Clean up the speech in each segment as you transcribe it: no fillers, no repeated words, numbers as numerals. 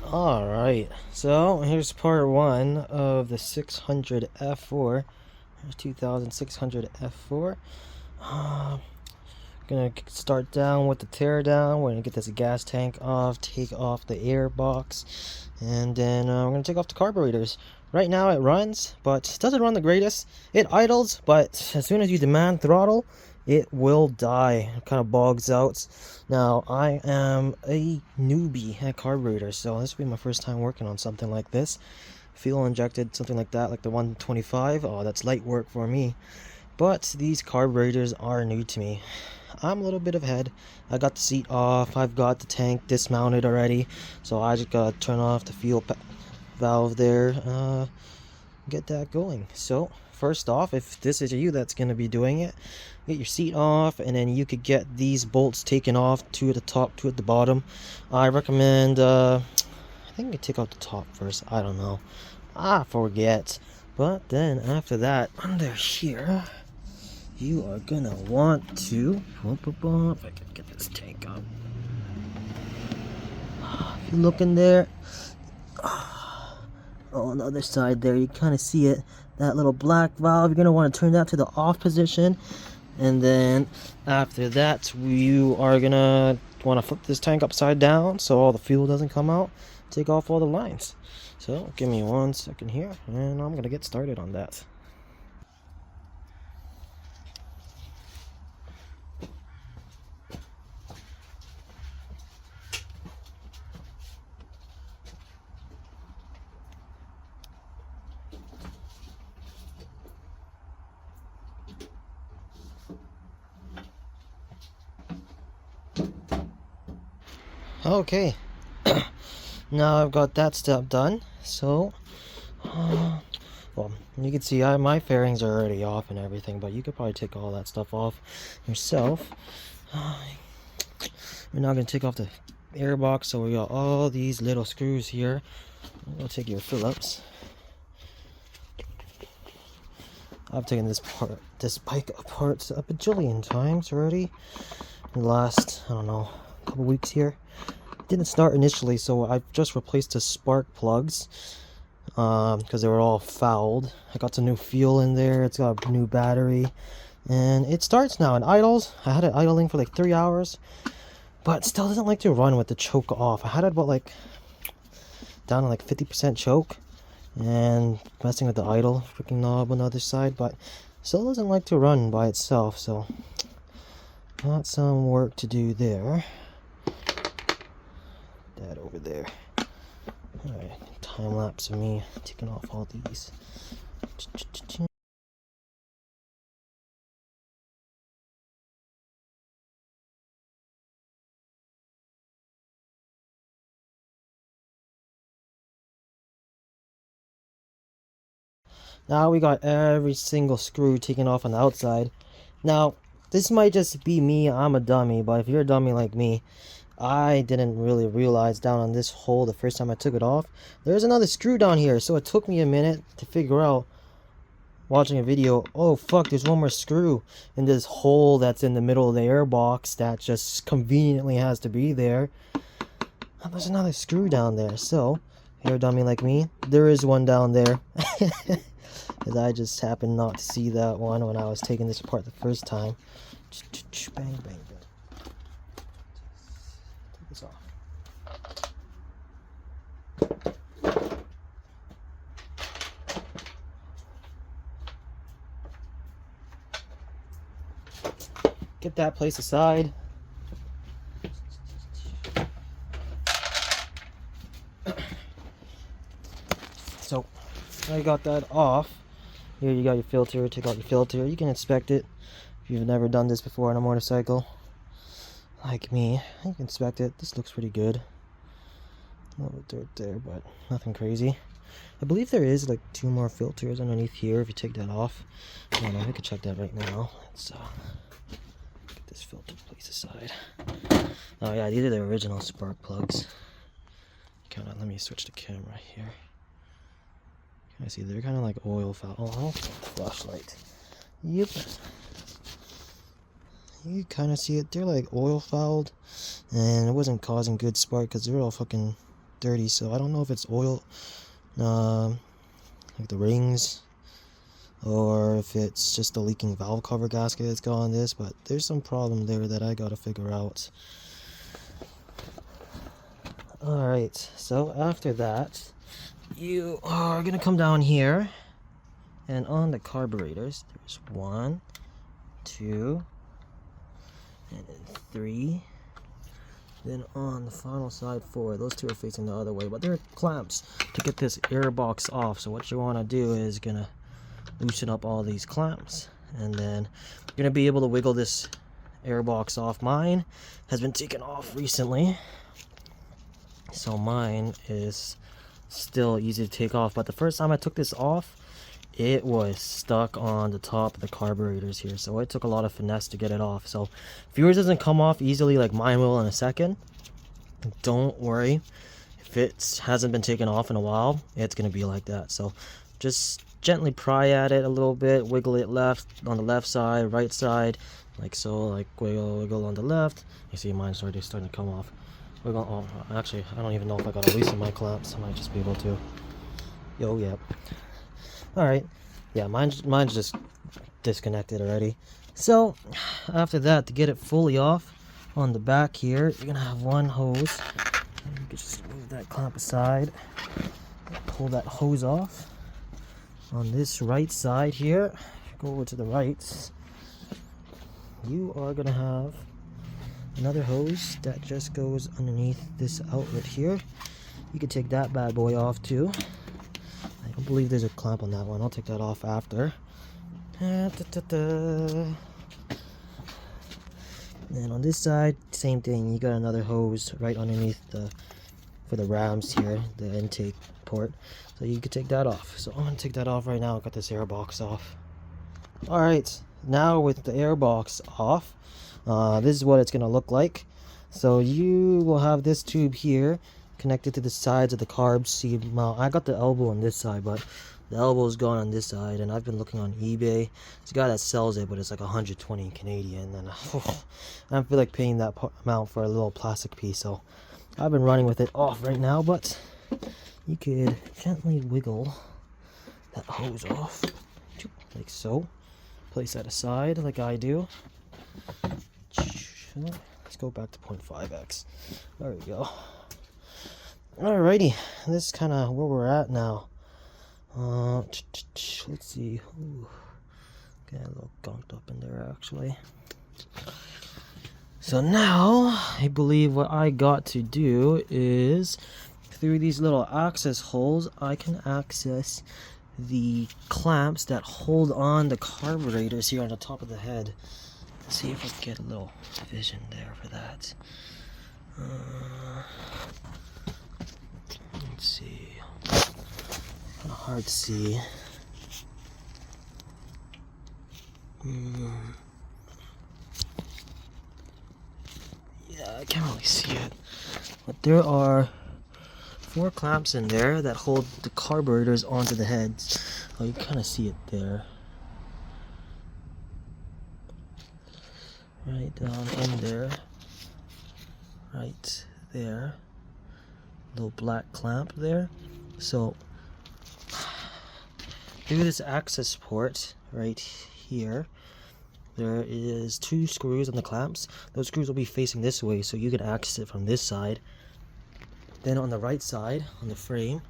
Alright, so here's part one of the 600F4. Here's 2600F4. Gonna start down with the tear down. We're gonna get this gas tank off, take off the air box, and then we're gonna take off the carburetors. Right now it runs, but it doesn't run the greatest. It idles, but as soon as you demand throttle, it will die. It kind of bogs out. Now, I am a newbie at carburetors, so this will be my first time working on something like this. Fuel injected, something like that, like the 125. Oh, that's light work for me. But these carburetors are new to me. I'm a little bit ahead. I got the seat off. I've got the tank dismounted already. So I just gotta turn off the fuel valve there. Get that going. So first off, if this is you that's going to be doing it, get your seat off, and then you could get these bolts taken off, two at the top, two at the bottom. I recommend I think you take out the top first. I don't know, I forget. But then after that, under here, you are gonna want to if I can get this tank up. If you look in there, on the other side there, you kind of see it, that little black valve. You're going to want to turn that to the off position, and then after that you are going to want to flip this tank upside down so all the fuel doesn't come out. Take off all the lines. So give me 1 second here, and I'm going to get started on that. Okay, now I've got that step done. So well, you can see my fairings are already off and everything, but you could probably take all that stuff off yourself. We're now going to take off the air box, so we got all these little screws here. We'll take your Phillips. I've taken this bike apart a bajillion times already in the last, I don't know, couple weeks here. Didn't start initially, so I've just replaced the spark plugs because they were all fouled. I got some new fuel in there. It's got a new battery, and it starts now and idles. I had it idling for like 3 hours, but still doesn't like to run with the choke off. I had it about like down to like 50% choke, and messing with the idle freaking knob on the other side, but still doesn't like to run by itself. So got some work to do there. That over there. Alright, time lapse of me taking off all these. Now we got every single screw taken off on the outside. Now, this might just be me, I'm a dummy, but if you're a dummy like me, I didn't really realize down on this hole the first time I took it off, there's another screw down here. So it took me a minute to figure out, watching a video, oh fuck, there's one more screw in this hole that's in the middle of the air box that just conveniently has to be there. And there's another screw down there. So, if you're a dummy like me, there is one down there. Because I just happened not to see that one when I was taking this apart the first time. Bang, bang, bang. Take this off. Get that place aside. So, I got that off. Here you got your filter. Take out your filter. You can inspect it if you've never done this before on a motorcycle like me. You can inspect it. This looks pretty good. A little dirt there, but nothing crazy. I believe there is like 2 more filters underneath here if you take that off. I don't know, we could check that right now. Let's get this filter placed aside. Oh yeah, these are the original spark plugs. Let me switch the camera here. Can I see they're kind of like oil foul. Oh, I don't want the flashlight. Yep. You kind of see it. They're like oil fouled, and it wasn't causing good spark because they're all fucking dirty, so I don't know if it's oil, like the rings, or if it's just the leaking valve cover gasket that's got on this, but there's some problem there that I gotta figure out. Alright, so after that, you are gonna come down here, and on the carburetors, there's 1, 2, and then 3. Then on the final side 4, those 2 are facing the other way, but they're clamps to get this air box off. So what you want to do is gonna loosen up all these clamps, and then you're gonna be able to wiggle this air box off. Mine has been taken off recently, so mine is still easy to take off, but the first time I took this off, it was stuck on the top of the carburetors here, so it took a lot of finesse to get it off. So if yours doesn't come off easily like mine will in a second, don't worry. If it hasn't been taken off in a while, it's going to be like that. So just gently pry at it a little bit, wiggle it left on the left side, right side, like so, like wiggle on the left. You see mine's already starting to come off. Wiggle. Oh, actually, I don't even know if I got to loosen my clamps. I might just be able to. Yep. Alright, yeah, mine's just disconnected already. So after that, to get it fully off on the back here, you're gonna have one hose. You can just move that clamp aside, pull that hose off. On this right side here, go over to the right, you are gonna have another hose that just goes underneath this outlet here. You can take that bad boy off too. I don't believe there's a clamp on that one. I'll take that off after. And on this side, same thing. You got another hose right underneath for the rams here, the intake port. So you can take that off. So I'm gonna take that off right now. Got this air box off. All right, now with the air box off, this is what it's gonna look like. So you will have this tube here connected to the sides of the carbs. See, I got the elbow on this side, but the elbow is going on this side, and I've been looking on eBay. There's a guy that sells it, but it's like 120 Canadian, and I don't feel like paying that amount for a little plastic piece, so I've been running with it off right now. But you could gently wiggle that hose off, like so. Place that aside, like I do. Let's go back to 0.5x. There we go. Alrighty, this is kind of where we're at now. Let's see. Ooh, get a little gunked up in there actually. So now I believe what I got to do is through these little access holes, I can access the clamps that hold on the carburetors here on the top of the head. Let's see if I can get a little vision there for that. Let's see. Kind of hard to see. Yeah, I can't really see it. But there are 4 clamps in there that hold the carburetors onto the heads. Oh, you kind of see it there. Right down in there. Right there. Little black clamp there. So through this access port right here, there is 2 screws on the clamps. Those screws will be facing this way, so you can access it from this side. Then on the right side, on the frame,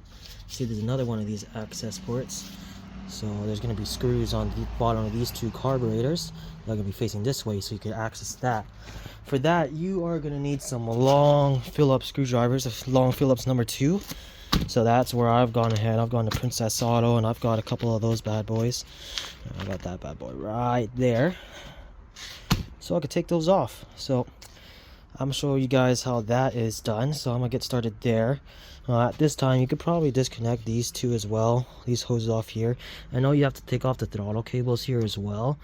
see there's another one of these access ports. So there's going to be screws on the bottom of these 2 carburetors. They're going to be facing this way, so you can access that. For that, you are going to need some long Phillips screwdrivers, long Phillips number 2. So that's where I've gone ahead. I've gone to Princess Auto, and I've got a couple of those bad boys. I got that bad boy right there. So I could take those off. So I'm going to show you guys how that is done. So I'm going to get started there. At this time, you could probably disconnect these 2 as well. These hoses off here. I know you have to take off the throttle cables here as well.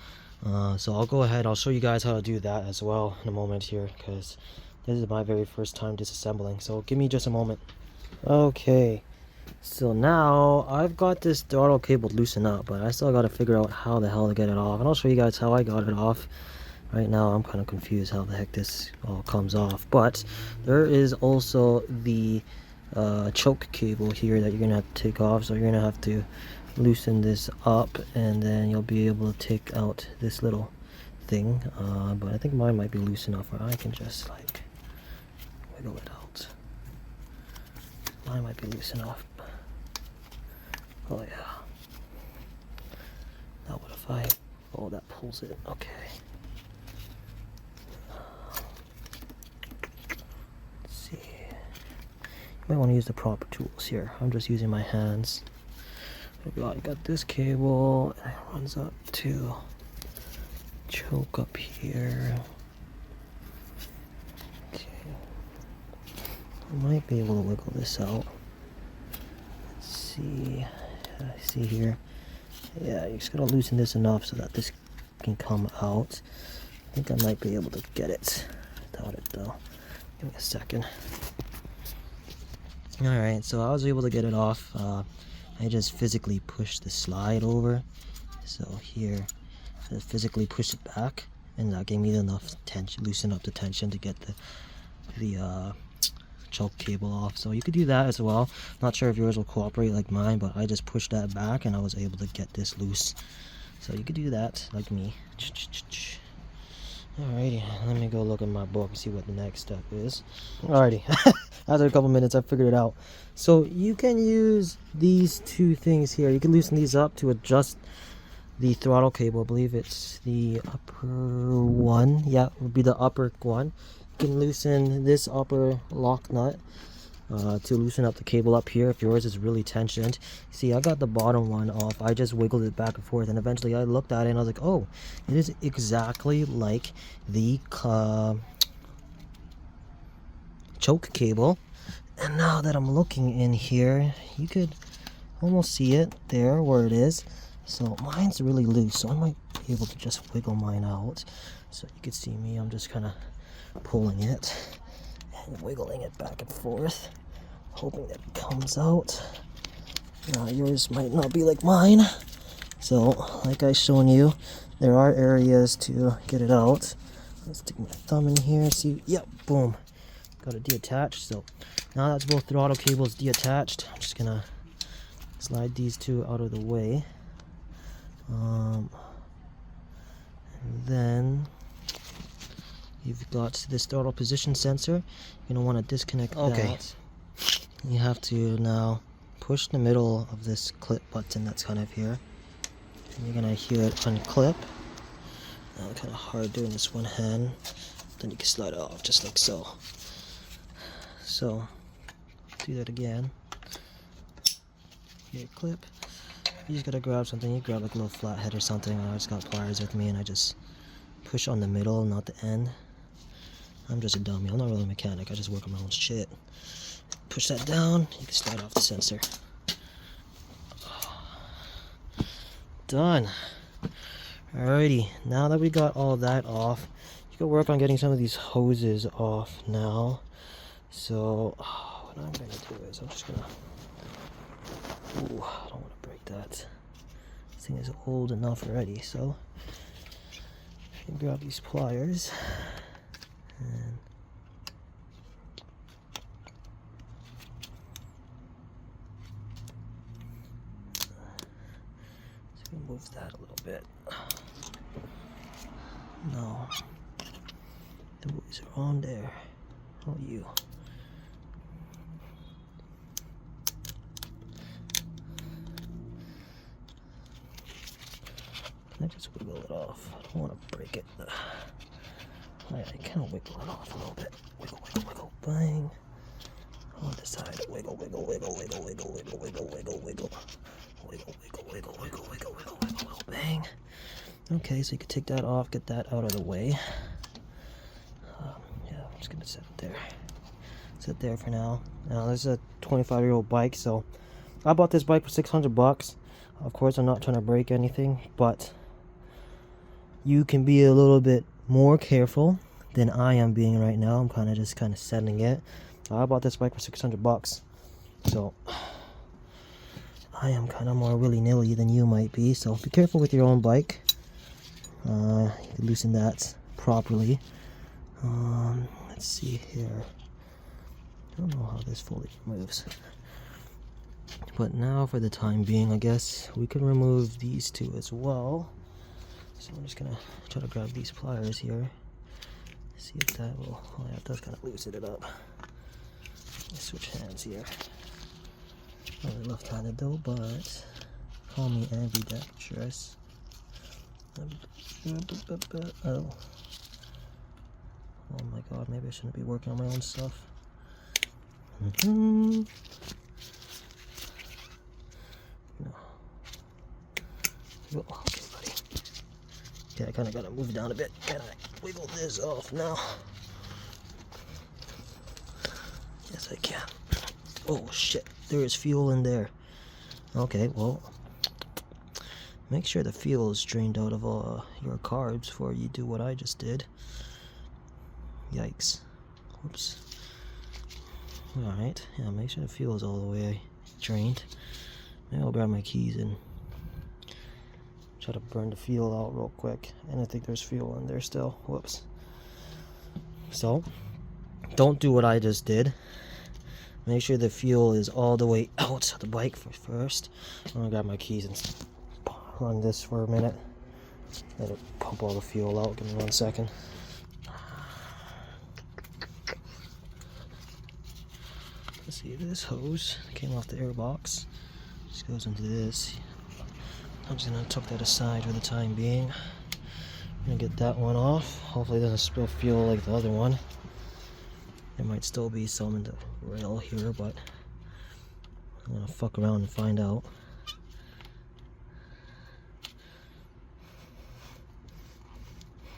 So I'll go ahead. I'll show you guys how to do that as well in a moment here, because this is my very first time disassembling. So give me just a moment. Okay. So now I've got this throttle cable loosened up, but I still got to figure out how the hell to get it off. And I'll show you guys how I got it off. Right now I'm kind of confused how the heck this all comes off, but there is also the choke cable here that you're gonna have to take off. So you're gonna have to loosen this up, and then you'll be able to take out this little thing. But I think mine might be loose enough where I can just like wiggle it out. Mine might be loose enough. Oh yeah. Now what if I... Oh, that pulls it. Okay. Let's see. You might want to use the proper tools here. I'm just using my hands. I got this cable. And it runs up to choke up here. Okay. I might be able to wiggle this out. Let's see. I see here. Yeah, you just gotta loosen this enough so that this can come out. I think I might be able to get it. Doubt it though. Give me a second. Alright, so I was able to get it off. I just physically pushed the slide over. So here, I just physically pushed it back, and that gave me enough tension, loosen up the tension to get the choke cable off. So you could do that as well. Not sure if yours will cooperate like mine, but I just pushed that back and I was able to get this loose. So you could do that like me. Alrighty, let me go look at my book and see what the next step is. Alrighty, after a couple minutes I figured it out. So you can use these two things here. You can loosen these up to adjust the throttle cable. I believe it's the upper one. Yeah, it would be the upper one. You can loosen this upper lock nut to loosen up the cable up here if yours is really tensioned. See, I got the bottom one off. I just wiggled it back and forth, and eventually I looked at it and I was like, oh, it is exactly like the choke cable. And now that I'm looking in here, you could almost see it there where it is. So mine's really loose, so I might be able to just wiggle mine out. So you can see me, I'm just kind of pulling it and wiggling it back and forth, hoping that it comes out. Now yours might not be like mine, so like I shown you, there are areas to get it out. Let's stick my thumb in here, see, yep, boom, got it detached. So now that's both throttle cables detached. I'm just gonna slide these two out of the way, and then you've got this throttle position sensor. You're going to want to disconnect that. You have to now push the middle of this clip button that's kind of here. And you're going to hear it unclip. Now, kind of hard doing this one hand. Then you can slide it off just like so. So, do that again. Here, clip. You just got to grab something. You grab like a little flathead or something. I just got pliers with me and I just push on the middle, not the end. I'm just a dummy. I'm not really a mechanic. I just work on my own shit. Push that down. You can slide off the sensor. Done. Alrighty. Now that we got all that off, you can work on getting some of these hoses off now. So what I'm gonna do is I'm just gonna... Ooh, I don't want to break that. This thing is old enough already, so you can grab these pliers and just gonna move that a little bit. No, the boys are on there. Oh, you. Can I just wiggle it off? I don't want to break it. I kind of wiggle it off a little bit. Wiggle, wiggle, wiggle, bang. On the side, wiggle, wiggle, wiggle, wiggle, wiggle, wiggle, wiggle, wiggle, wiggle. Wiggle, wiggle, wiggle, wiggle, wiggle, wiggle, wiggle, wiggle, bang. Okay, so you can take that off, get that out of the way. Yeah, I'm just gonna set it there. Sit there for now. Now, this is a 25-year-old bike, so I bought this bike for $600. Of course, I'm not trying to break anything, but you can be a little bit more careful than I am being right now. I'm kind of settling it. I bought this bike for $600, so I am kind of more willy-nilly than you might be. So be careful with your own bike. You can loosen that properly. Let's see here. I don't know how this fully removes. But now for the time being, I guess we can remove these two as well. So I'm just gonna try to grab these pliers here. See if that will, oh yeah, it does kind of loosen it up. Let's switch hands here. Not really left-handed though, but call me ambidextrous. Oh. Oh my god, maybe I shouldn't be working on my own stuff. No. Oh, okay, buddy. Okay, I kind of got to move down a bit. Can I wiggle this off now? Yes, I can. Oh shit, there is fuel in there. Okay, well, make sure the fuel is drained out of your carbs before you do what I just did. Yikes. Whoops. Alright, yeah, make sure the fuel is all the way drained. Maybe I'll grab my keys and try to burn the fuel out real quick. And I think there's fuel in there still. Whoops. So, don't do what I just did. Make sure the fuel is all the way out of the bike first. I'm gonna grab my keys and run this for a minute. Let it pump all the fuel out. Give me 1 second. Let's see, this hose came off the air box. Just goes into this. I'm just gonna tuck that aside for the time being. I'm gonna get that one off. Hopefully it doesn't spill fuel like the other one. There might still be some in the rail here, but I'm gonna fuck around and find out.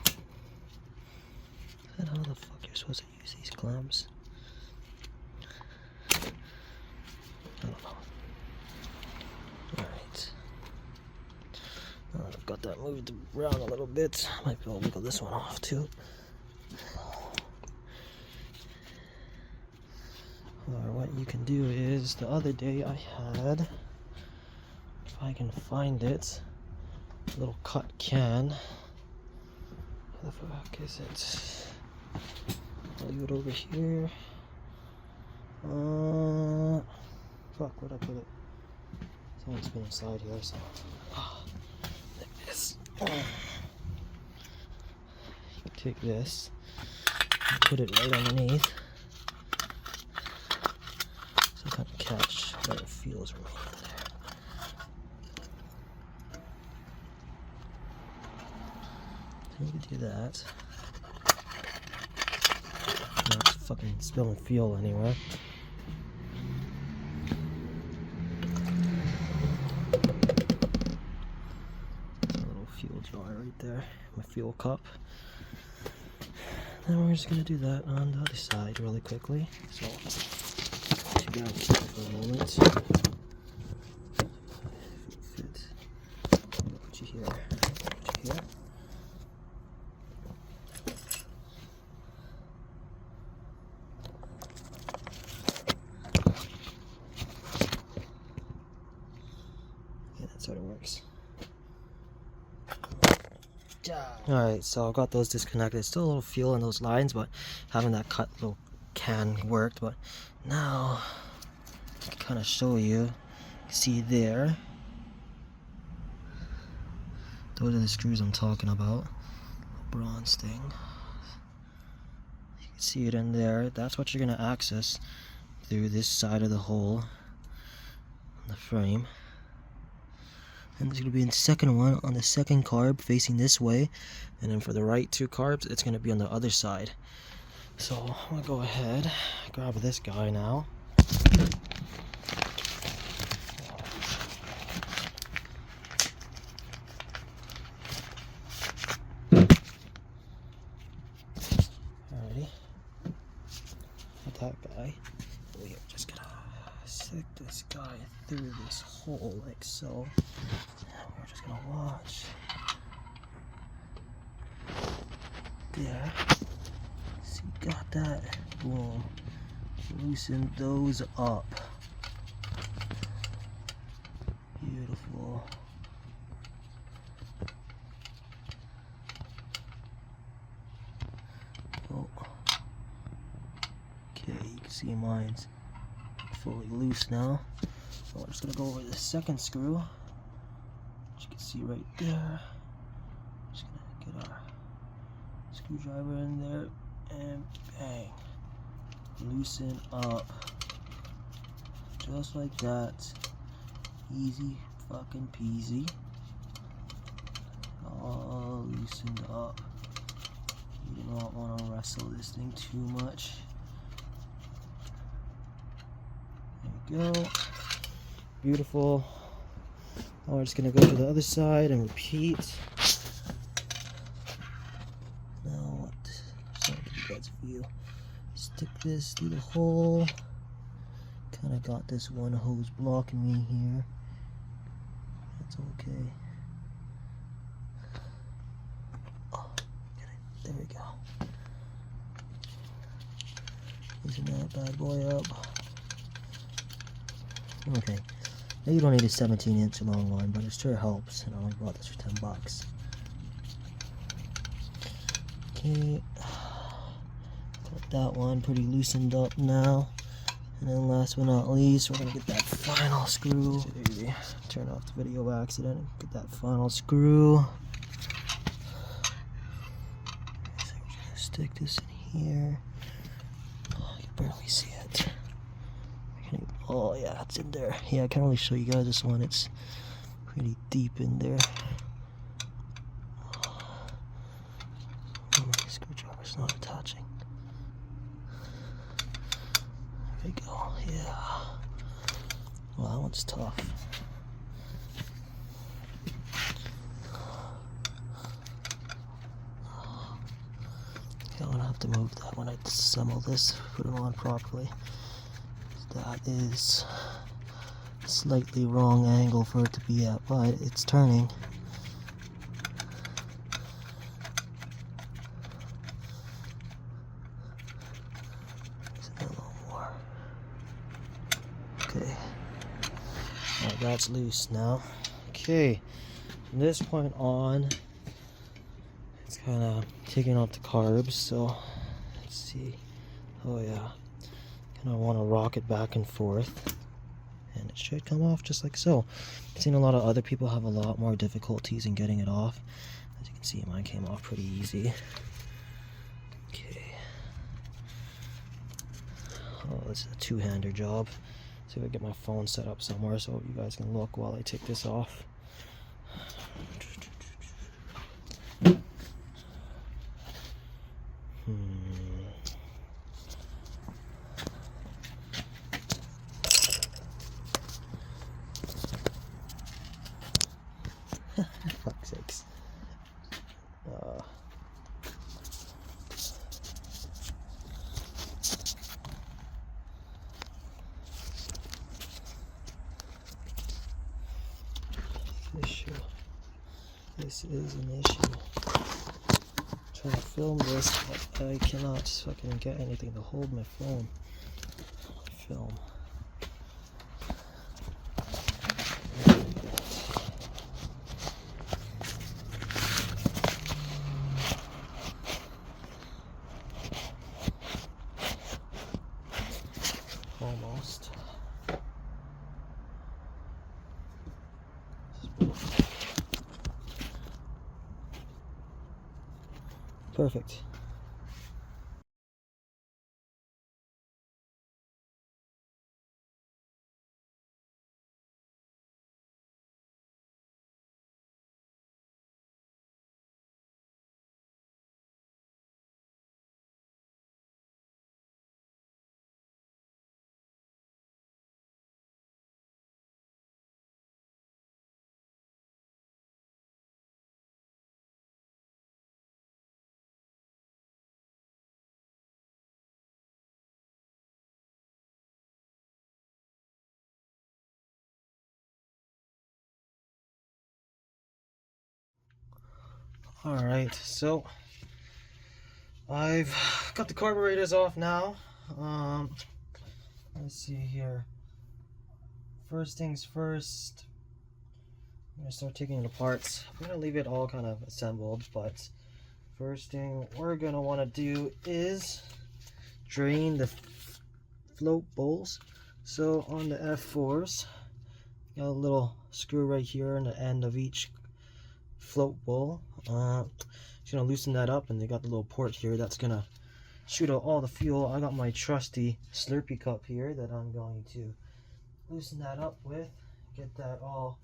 Is that how the fuck you're supposed to use these clamps? I don't know. Alright. I've got that moved around a little bit. Might be able to wiggle this one off too. Or what you can do is, the other day I had, if I can find it, a little cut can. Where the fuck is it? I'll leave it over here. Fuck, where'd I put it? It's been inside here, so. There it is. Take this, and put it right underneath. So kind of catch where it feels remaining there. So you can do that. Not fucking spilling fuel anywhere. Fuel jar right there, my fuel cup. Then we're just gonna do that on the other side really quickly. So, put you guys for a moment. Fit. Put you here. Put you here. Yeah, that's how it works. Alright, so I've got those disconnected. Still a little fuel in those lines, but having that cut little can worked. But now I can kind of show you. See there, those are the screws I'm talking about. Bronze thing. You can see it in there. That's what you're going to access through this side of the hole on the frame. And there's going to be the second one on the second carb facing this way. And then for the right two carbs, it's going to be on the other side. So I'm going to go ahead, grab this guy now. Alrighty. With that guy. We're just going to stick this guy through this hole like so. And we're just gonna watch. There. See, got that. Boom. Loosen those up. Beautiful. Oh. Okay, you can see see mine's fully loose now. So we're just gonna go over the second screw, which you can see right there. Just gonna get our screwdriver in there and bang, loosen up, just like that. Easy fucking peasy. All loosened up. You do not want to wrestle this thing too much. There you go. Beautiful. Now we're just gonna go to the other side and repeat. Now what? Just want to give you guys a view. Stick this through the hole. Kind of got this one hose blocking me here. That's okay. Oh, there we go. Loosen that bad boy up. Okay. Now you don't need a 17-inch long one, but it sure helps. And I only bought this for $10. Okay. Got that one pretty loosened up now. And then last but not least, we're gonna get that final screw. Turn off the video by accident. Get that final screw. So we're gonna stick this in here. Oh, I can barely see it. Oh yeah, it's in there. Yeah, I can't really show you guys this one. It's pretty deep in there. Oh, my screwdriver's not attaching. There we go. Yeah. Well, that one's tough. Okay, I'm gonna have to move that when I disassemble this, put it on properly. That is slightly wrong angle for it to be at, but it's turning. A little more. Okay. Alright, that's loose now. Okay. From this point on, it's kind of taking off the carbs, so let's see. Oh yeah. Kind of want to rock it back and forth, and it should come off just like so. I've seen a lot of other people have a lot more difficulties in getting it off. As you can see, mine came off pretty easy. Okay. Oh, this is a two-hander job. See if I get my phone set up somewhere so you guys can look while I take this off. Fuck's sakes. Issue. This is an issue. I'm trying to film this, but I cannot fucking get anything to hold my phone. Film. Almost. Perfect. Alright, so I've got the carburetors off now. Let's see here. First things first, I'm going to start taking it apart. I'm going to leave it all kind of assembled, but first thing we're going to want to do is drain the float bowls. So on the F4s, got a little screw right here in the end of each float bowl. Just gonna loosen that up, and they got the little port here that's gonna shoot out all the fuel. I got my trusty Slurpee cup here that I'm going to loosen that up with, get that all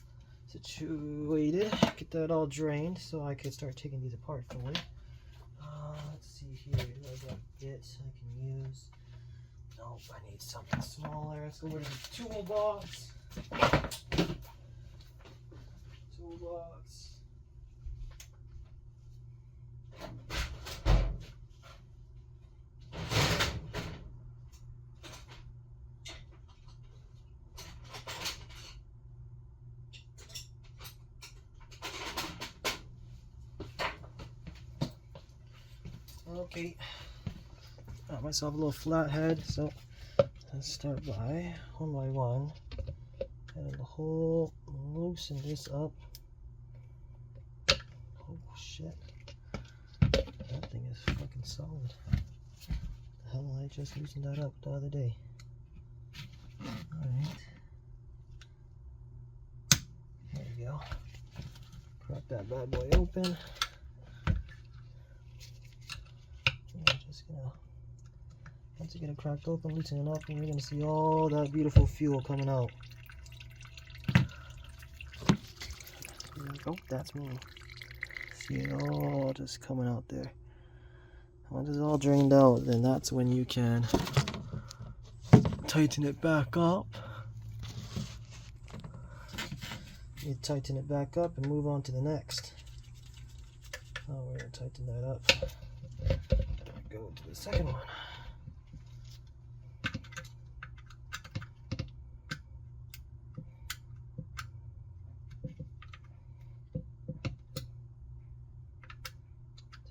situated, get that all drained so I can start taking these apart fully. Let's see here, I got bits I can use. Nope, I need something smaller. Let's go over to the toolbox. Toolbox. Okay, got myself a little flathead, so let's start by one, and the whole, loosen this up. Oh shit, that thing is fucking solid. The hell, I just loosened that up the other day. Alright, there we go. Crack that bad boy open. Just gonna, once you get it cracked open, loosen it up, and you're gonna see all that beautiful fuel coming out. Oh, that's me. See it all just coming out there. Once it's all drained out, then that's when you can tighten it back up. You tighten it back up and move on to the next. Oh, we're gonna tighten that up. Go to the second one.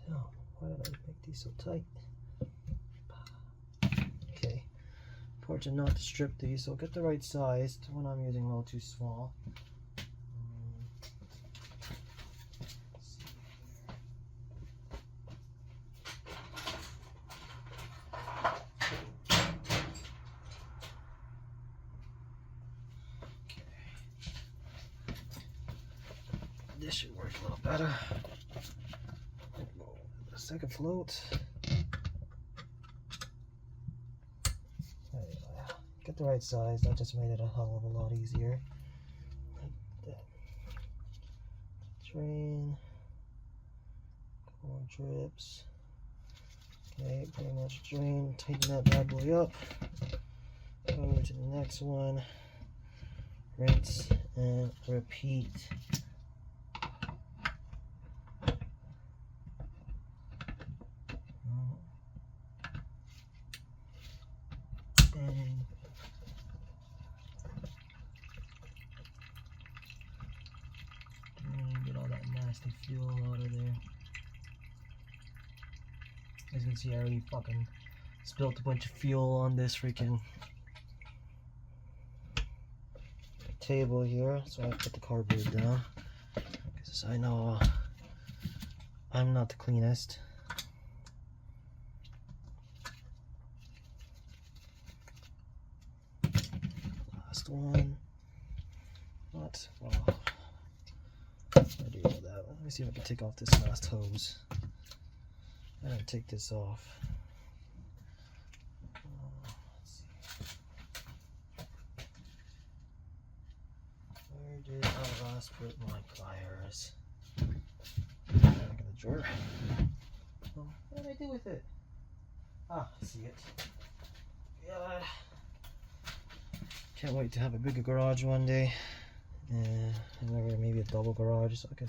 Damn, why did I make these so tight? Okay, important not to strip these, so get the right size. The one I'm using a little too small. This should work a little better. The second float. There you go. Get the right size. That just made it a hell of a lot easier. Like that. Drain. More drips. Okay, pretty much drain. Tighten that bad boy up. Go to the next one. Rinse and repeat. Get all that nasty fuel out of there. As you can see, I already fucking spilled a bunch of fuel on this freaking table here, so I put the carburetor down because I know I'm not the cleanest. Last one. What? Well, I do all that. Let me see if I can take off this last hose. I'm gonna take this off. Let's see. Where did I last put my pliers? Back in the drawer. Oh, what did I do with it? Ah, I see it. Yeah. Can't wait to have a bigger garage one day. Maybe a double garage so I can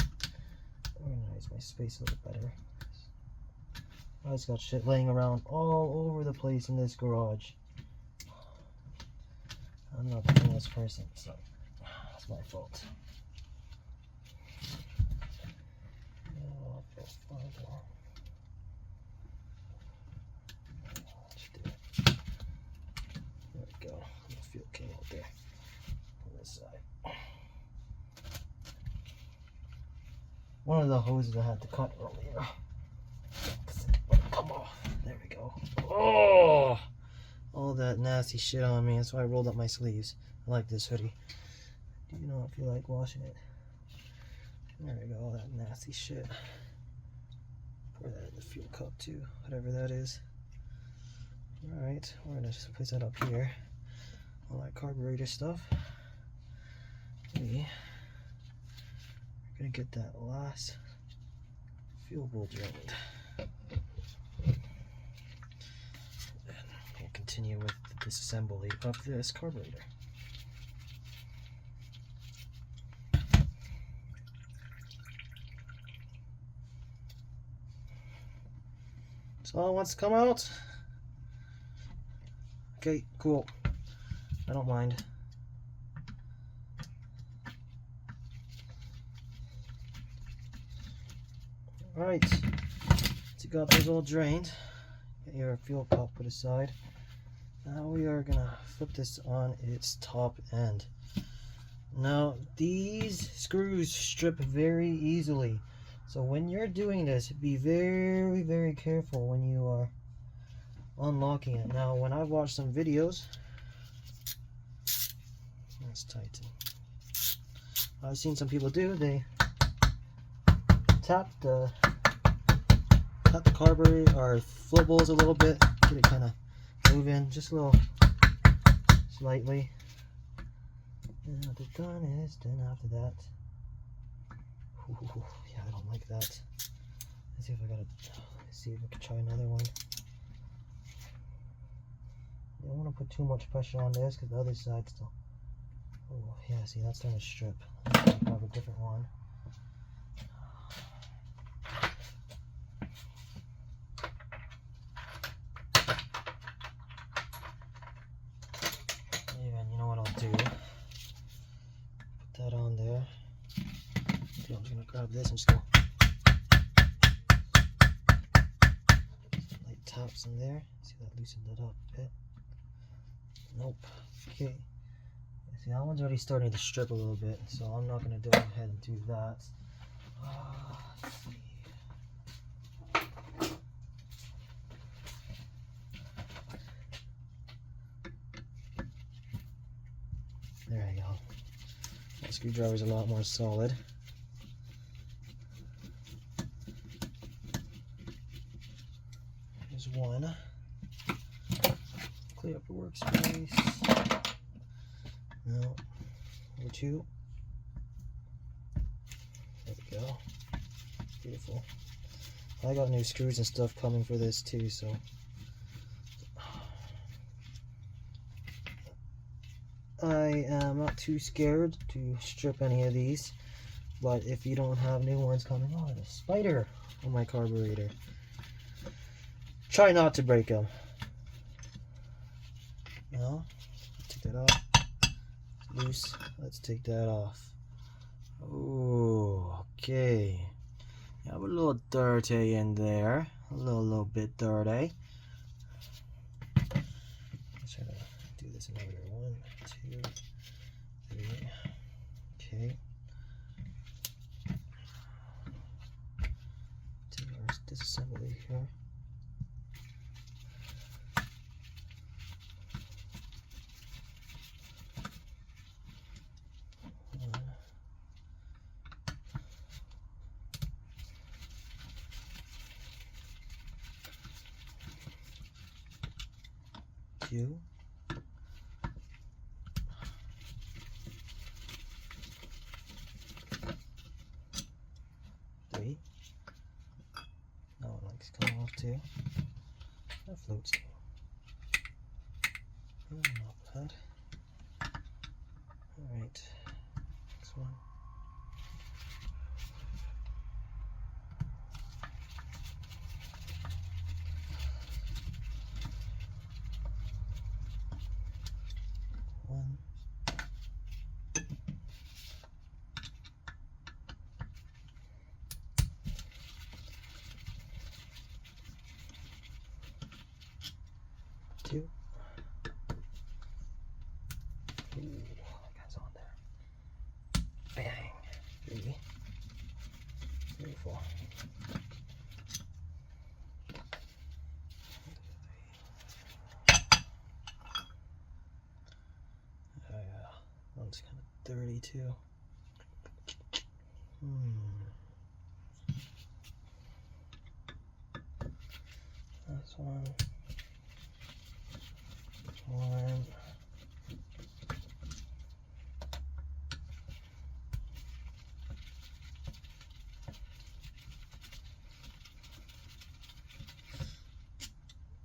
organize my space a little better. I just got shit laying around all over the place in this garage. I'm not the cleanest person, so that's my fault. There we go. The fuel came out there on this side. One of the hoses I had to cut earlier. Come off. There we go. Oh, all all that nasty shit on me. That's why I rolled up my sleeves. I like this hoodie. Do you not feel like washing it? There we go, all that nasty shit. Pour that in the fuel cup too, whatever that is. Alright, we're gonna just place that up here. All that carburetor stuff. We're gonna get that last fuel bowl drained. And we'll continue with the disassembly of this carburetor. So all wants to come out. Okay, cool. I don't mind. Alright, so you got those all drained. Get your fuel cup put aside. Now we are gonna flip this on its top end. Now these screws strip very easily. So when you're doing this, be very, very careful when you are unlocking it. Now when I've watched some videos, let's tighten. I've seen some people do, they tap the carburetor or float bowls a little bit, get it kind of moving, just a little slightly. And what they've done is, then after that, ooh, yeah, I don't like that. Let's see if I can try another one. I don't want to put too much pressure on this because the other side still. Oh yeah, see, that's starting to strip. Let's have a different one. And you know what I'll do? Put that on there. I'm just gonna grab this and just go light taps in there. See, that loosened it up a bit. Nope. Okay. See, that one's already starting to strip a little bit, so I'm not gonna go ahead and do that. Let's see. There you go. That screwdriver's a lot more solid. There's one. Clear up your workspace. No. Number two. There we go. Beautiful. I got new screws and stuff coming for this too, so I am not too scared to strip any of these, but if you don't have new ones coming, oh, there's a spider on my carburetor. Try not to break them. No, take that off. It's loose. Let's take that off. Oh, okay. You have a little dirty in there. A little bit dirty. Let's try to do this in order. 1, 2, 3. Okay. Take our disassembly here. Two. 3. That one likes to come off too. That floats too. Not bad. Alright. Next one. One. 2. Ooh, that guy's on there. Bang. 3. Beautiful. 4. one's kind of dirty too. This one. One.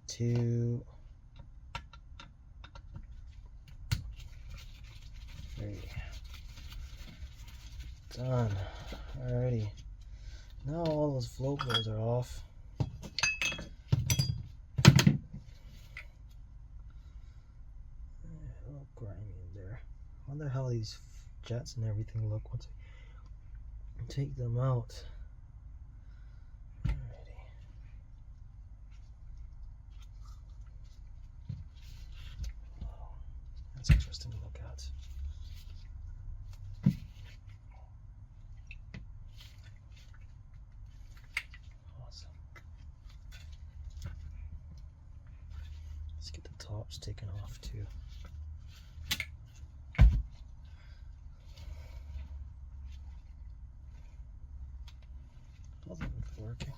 Two. Three. Done. Alrighty. Now all those float bolts are off. A little grimy in there. I wonder how these jets and everything look once I take them out. Alrighty. Wow. That's interesting to look at. Let's get the tops taken off too. Wasn't working.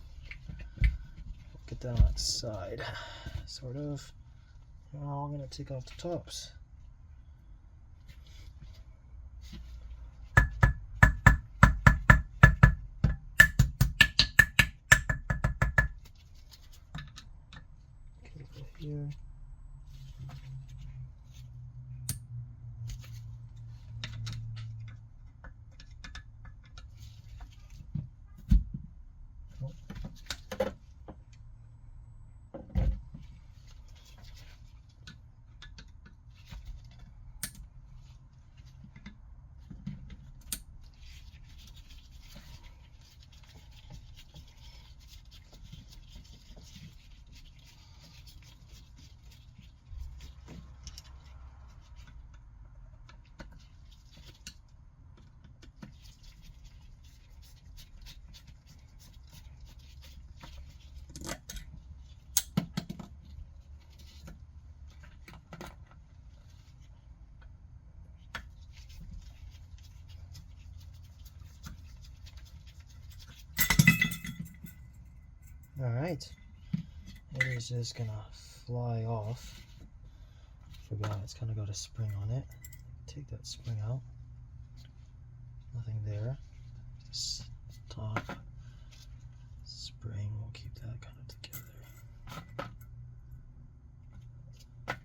Get down that side, sort of. Now I'm gonna take off the tops. Okay, go here. Alright, it is just gonna fly off. Forgot it's kind of got a spring on it. Take that spring out. Nothing there. This top spring will keep that kind of together. There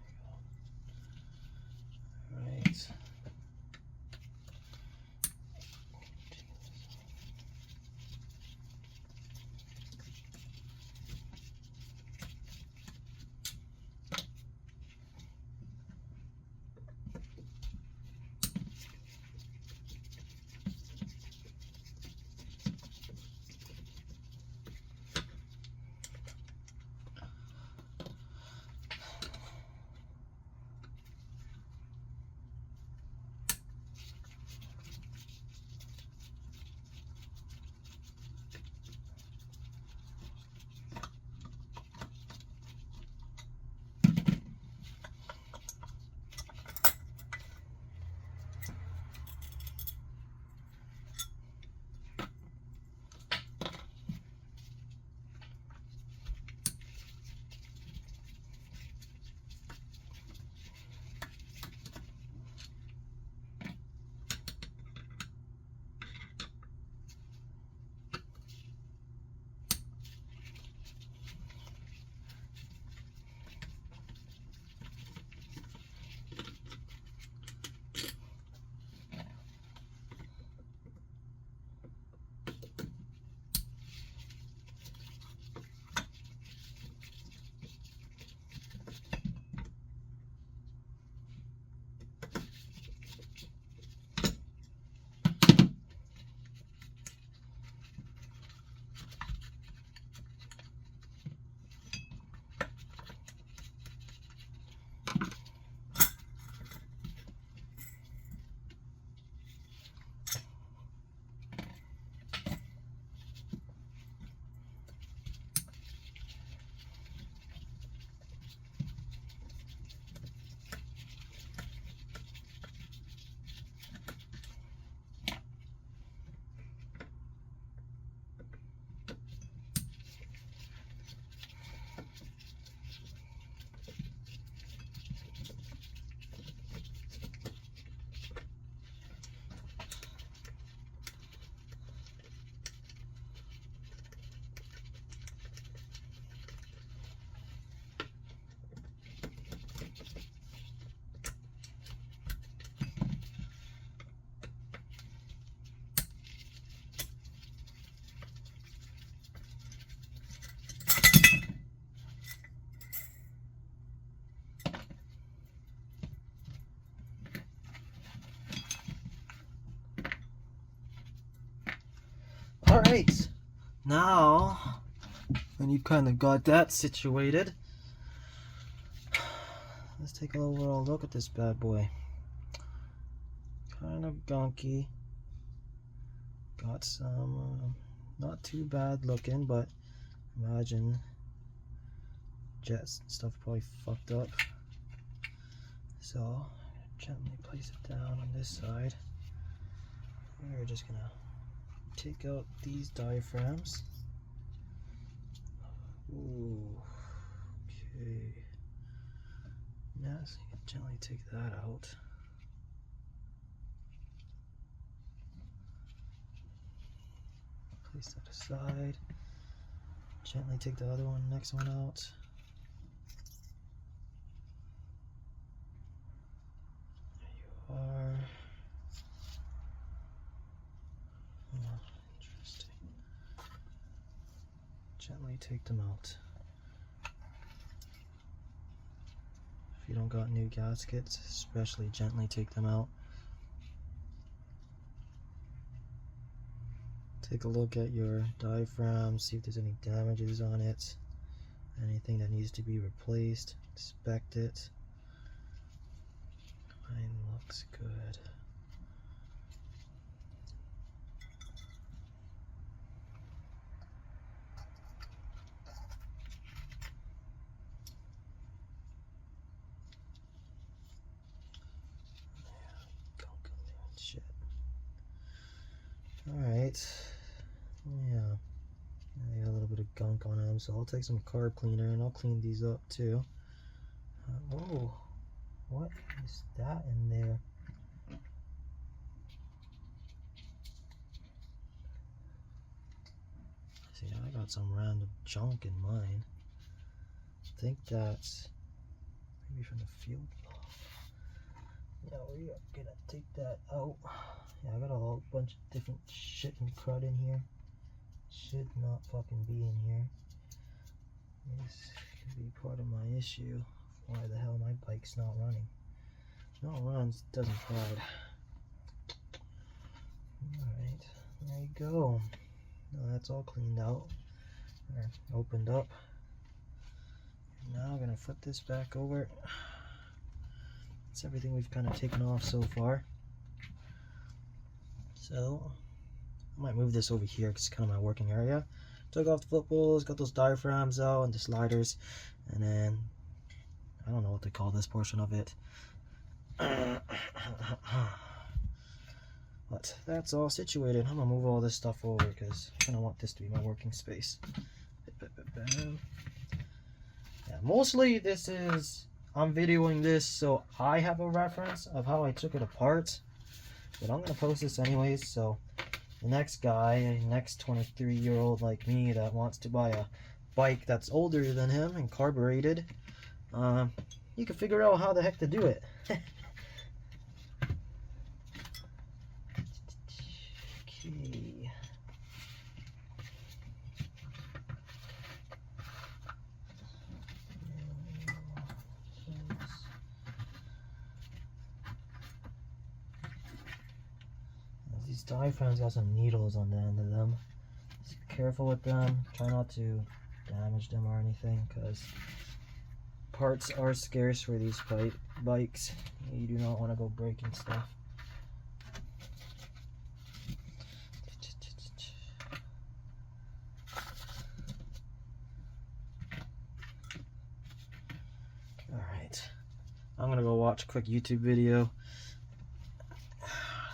you go. Alright. Alright, now when you've kind of got that situated, let's take an overall look at this bad boy. Kind of gunky. Got some not too bad looking, but imagine jets and stuff probably fucked up. So gently place it down on this side. We're just gonna take out these diaphragms. Ooh, okay. Now so you can gently take that out. Place that aside. Gently take the other one, next one out. There you are. Oh, interesting. Gently take them out. If you don't got new gaskets, especially gently take them out. Take a look at your diaphragm, see if there's any damages on it, anything that needs to be replaced, inspect it. Mine looks good. Shit. Alright. Yeah. I got a little bit of gunk on them, so I'll take some carb cleaner and I'll clean these up too. Oh, what is that in there? See, I got some random junk in mine. I think that's maybe from the field. Yeah, we are gonna take that out. Yeah, I got a whole bunch of different shit and crud in here. Should not fucking be in here. This could be part of my issue. Why the hell my bike's not running? No, it runs, it doesn't ride. Alright, there you go. Now that's all cleaned out. Or opened up. Now I'm gonna flip this back over. That's everything we've kind of taken off so far. So I might move this over here because it's kind of my working area. Took off the footballs, got those diaphragms out and the sliders, and then I don't know what they call this portion of it. But that's all situated. I'm gonna move all this stuff over because I kind of want this to be my working space. Yeah, mostly this is, I'm videoing this so I have a reference of how I took it apart, but I'm gonna post this anyways, so the next guy, next 23-year-old like me that wants to buy a bike that's older than him and carbureted, you can figure out how the heck to do it. Okay. These diaphragms got some needles on the end of them. Just be careful with them. Try not to damage them or anything, because parts are scarce for these bikes. You do not want to go breaking stuff. Alright, I'm gonna go watch a quick YouTube video,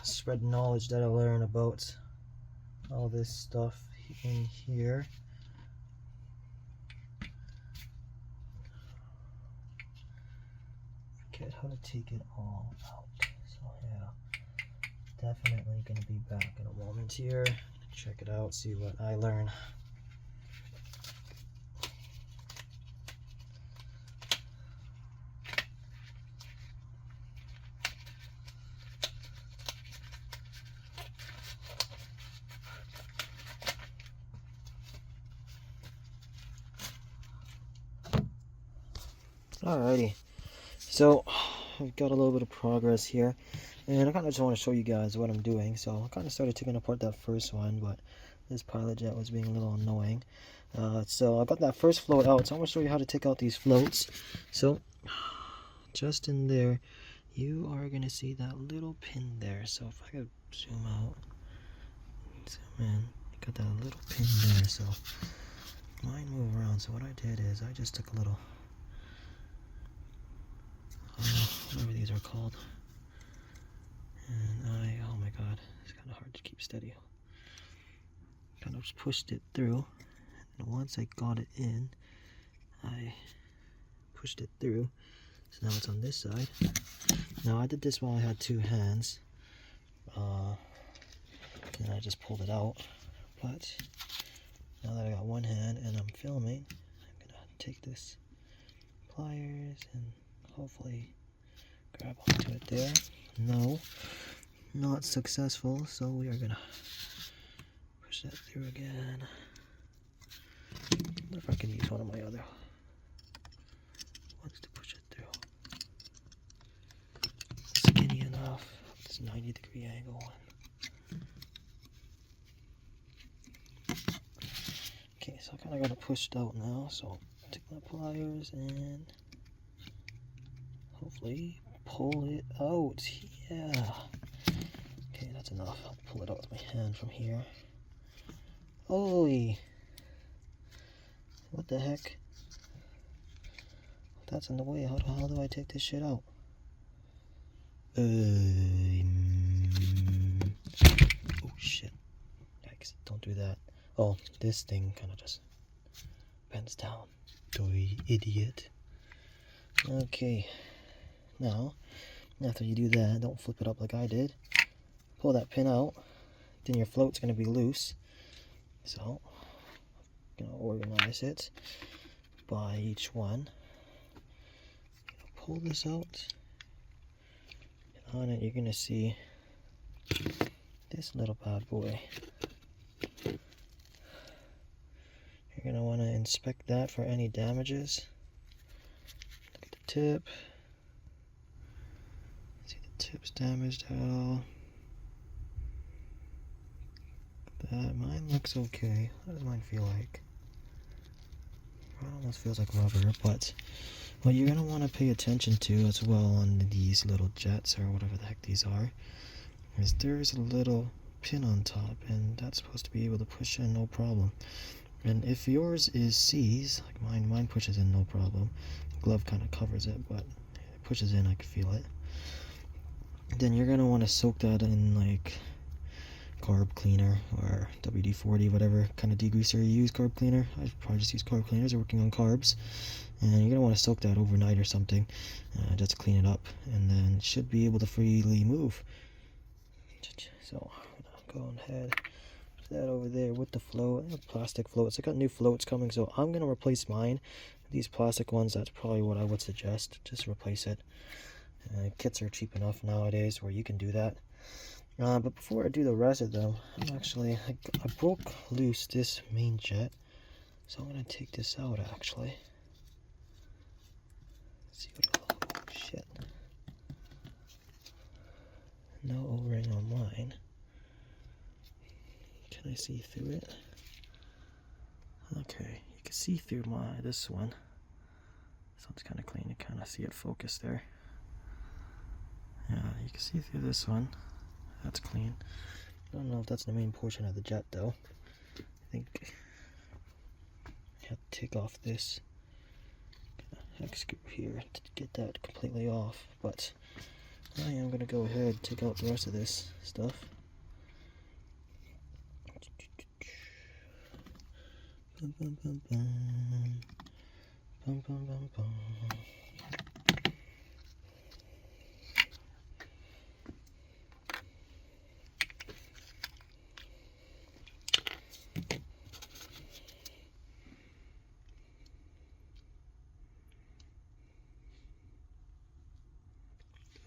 spread knowledge that I learn about all this stuff in here. Forget how to take it all out. So yeah, definitely gonna be back in a moment here. Check it out, see what I learn. Alrighty, so I've got a little bit of progress here, and I kind of just want to show you guys what I'm doing. So I kind of started taking apart that first one, but this pilot jet was being a little annoying. So I got that first float out, so I'm going to show you how to take out these floats. So just in there, you are going to see that little pin there. So if I could zoom out, zoom in, you got that little pin there. So mine move around. So what I did is I just took a little, whatever these are called, and oh my god, it's kind of hard to keep steady. Kind of just pushed it through, and once I got it in, I pushed it through. So now it's on this side. Now I did this while I had two hands, and I just pulled it out. But now that I got one hand and I'm filming, I'm gonna take this pliers and hopefully grab onto it there. No, not successful, so we are gonna push that through again. I wonder if I can use one of my other ones to push it through. Skinny enough. This 90-degree angle one. Okay, so I kind of got it pushed out now, so take my pliers and hopefully pull it out. Yeah. Okay, that's enough. I'll pull it out with my hand from here. Holy! What the heck? That's in the way. How do I take this shit out? Oh shit. Yikes, don't do that. Oh, this thing kind of just bends down. Doy idiot. Okay. Now, after you do that, don't flip it up like I did. Pull that pin out. Then your float's going to be loose. So, I'm going to organize it by each one. Pull this out. And on it, you're going to see this little bad boy. You're going to want to inspect that for any damages. Look at the tip. See the tip's damaged at all. That mine looks okay. What does mine feel like? It almost feels like rubber, but what you're going to want to pay attention to as well on these little jets, or whatever the heck these are, is there's a little pin on top, and that's supposed to be able to push in no problem. And if yours is C's, like mine pushes in no problem. The glove kind of covers it, but it pushes in, I can feel it. Then you're going to want to soak that in like carb cleaner or WD-40, whatever kind of degreaser you use. Carb cleaner, I probably just use carb cleaners. They're working on carbs, and you're gonna want to soak that overnight or something, just to clean it up, and then it should be able to freely move. So I'm gonna go ahead, put that over there with the float, plastic floats. I got new floats coming, so I'm gonna replace mine. These plastic ones, that's probably what I would suggest. Just replace it. Kits are cheap enough nowadays where you can do that. But before I do the rest of them, I broke loose this main jet, so I'm gonna take this out actually. Let's see what, oh shit. No O-ring on mine. Can I see through it? Okay, you can see through this one. This one's kind of clean, you kind of see it focused there. Yeah, you can see through this one. That's clean. I don't know if that's the main portion of the jet though. I think I have to take off this hex screw here to get that completely off. But I am going to go ahead and take out the rest of this stuff. Bum, bum, bum, bum. Bum, bum, bum, bum.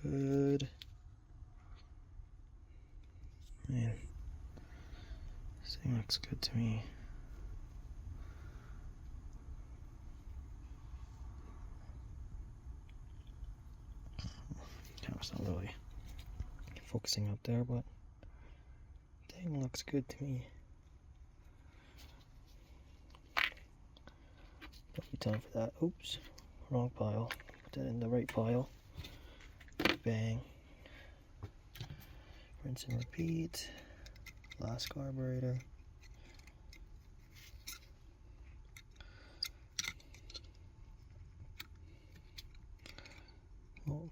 Good. Man, this thing looks good to me. Camera's not really focusing up there, but thing looks good to me. Don't be time for that. Oops, wrong pile. Put that in the right pile. Bang. Rinse and repeat. Last carburetor. Oh,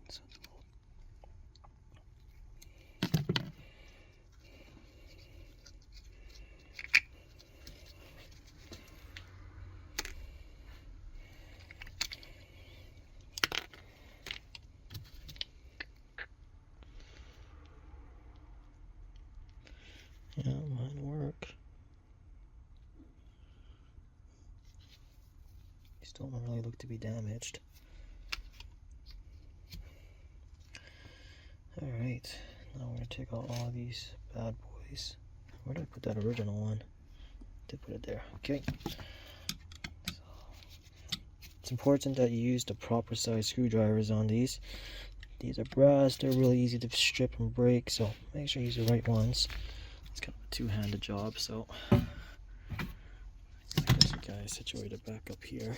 yeah, mine work. These don't really look to be damaged. Alright, now we're going to take out all these bad boys. Where did I put that original one? Did put it there. Okay. So, it's important that you use the proper size screwdrivers on these. These are brass, they're really easy to strip and break, so make sure you use the right ones. It's kind of a two-handed job, so I guess you guys situated back up here.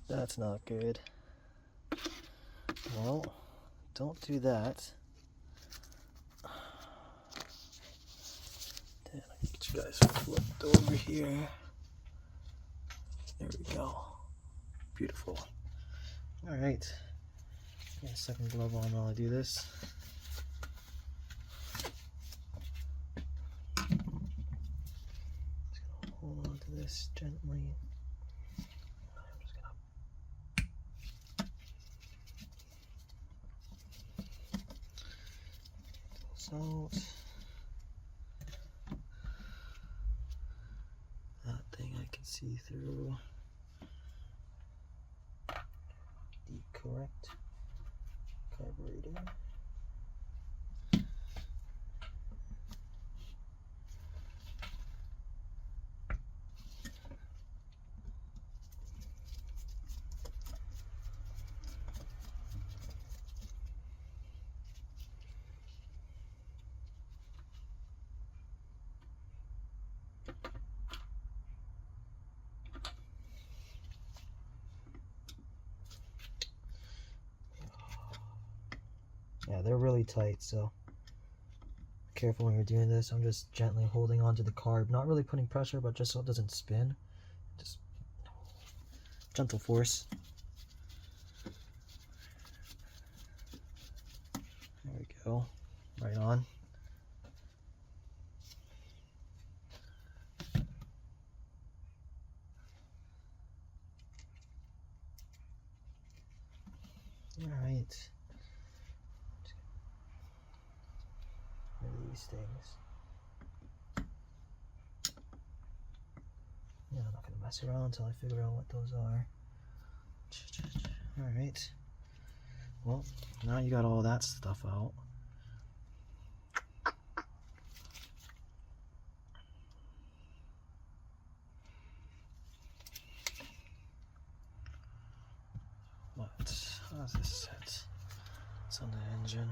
That's not good. Well, don't do that. Then I get you guys flipped over here. There we go. Beautiful. Alright. Get a second glove on while I do this. Just gonna hold on to this gently. I'm just gonna out. That thing I can see through. The correct carburetor. Yeah, they're really tight, so careful when you're doing this. I'm just gently holding onto the carb, not really putting pressure, but just so it doesn't spin. Just gentle force. There we go. Right on. Alright. These things. Yeah, I'm not gonna mess around until I figure out what those are. Alright. Well, now you got all that stuff out. What? How's this set? It's on the engine.